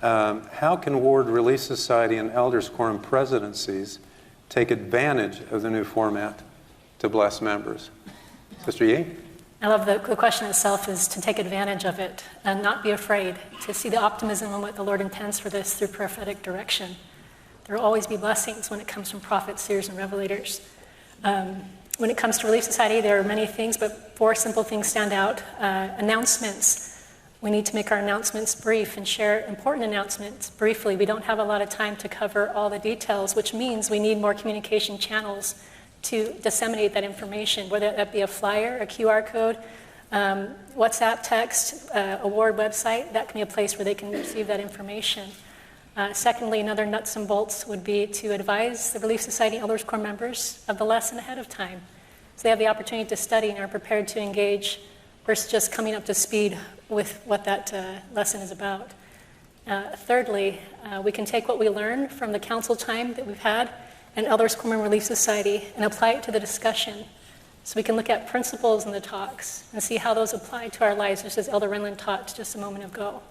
How can Ward Relief Society and Elders Quorum presidencies take advantage of the new format to bless members? Sister Yee? I love the question itself is to take advantage of it and not be afraid, to see the optimism in what the Lord intends for this through prophetic direction. There will always be blessings when it comes from prophets, seers, and revelators. When it comes to Relief Society, there are many things, but 4 simple things stand out. Announcements. We need to make our announcements brief and share important announcements briefly. We don't have a lot of time to cover all the details, which means we need more communication channels to disseminate that information, whether that be a flyer, a QR code, WhatsApp text, a Ward website. That can be a place where they can receive that information. Secondly, another nuts and bolts would be to advise the Relief Society Elders Quorum members of the lesson ahead of time, so they have the opportunity to study and are prepared to engage versus just coming up to speed with what that lesson is about. Thirdly, we can take what we learn from the council time that we've had in Elders Quorum and Relief Society and apply it to the discussion. So we can look at principles in the talks and see how those apply to our lives, just as Elder Renlund taught just a moment ago.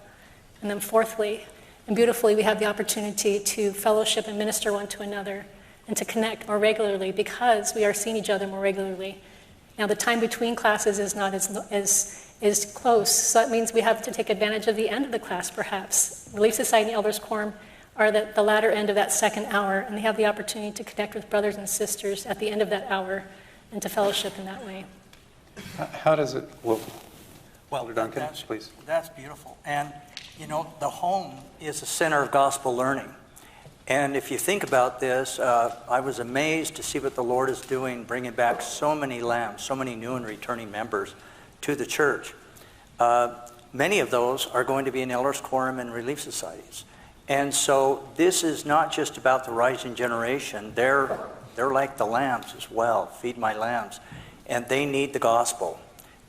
And then fourthly, and beautifully, we have the opportunity to fellowship and minister one to another and to connect more regularly because we are seeing each other more regularly. Now, the time between classes is not as close, so that means we have to take advantage of the end of the class, perhaps. Relief Society and Elders Quorum are the latter end of that second hour, and they have the opportunity to connect with brothers and sisters at the end of that hour and to fellowship in that way. How does it... Well, Elder Duncan, please. That's beautiful. And, you know, the home is the center of gospel learning. And if you think about this, I was amazed to see what the Lord is doing, bringing back so many lambs, so many new and returning members to the church. Many of those are going to be in Elders Quorum and Relief Societies. And so this is not just about the rising generation. They're like the lambs as well, feed my lambs. And they need the gospel.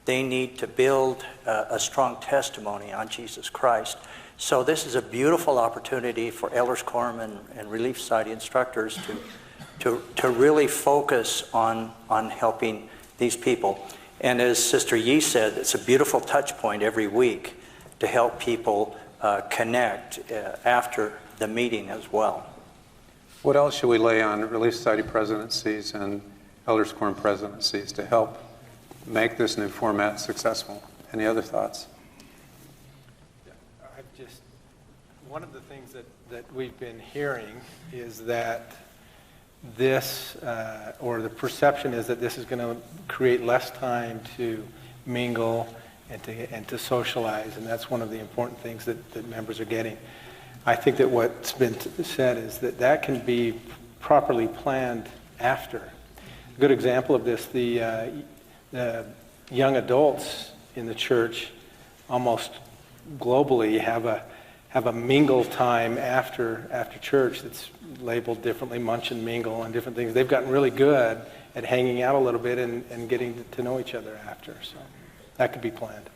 They need to build a strong testimony on Jesus Christ. So this is a beautiful opportunity for Elders Quorum and Relief Society instructors to really focus on helping these people. And as Sister Yee said, it's a beautiful touch point every week to help people connect after the meeting as well. What else should we lay on Relief Society presidencies and Elders Quorum presidencies to help make this new format successful? Any other thoughts? One of the things that we've been hearing is that this, or the perception is that this is going to create less time to mingle and to socialize, and that's one of the important things that members are getting. I think that what's been said is that can be properly planned after. A good example of this, the young adults in the church almost globally have a mingle time after church that's labeled differently, munch and mingle and different things. They've gotten really good at hanging out a little bit and getting to know each other after. So that could be planned.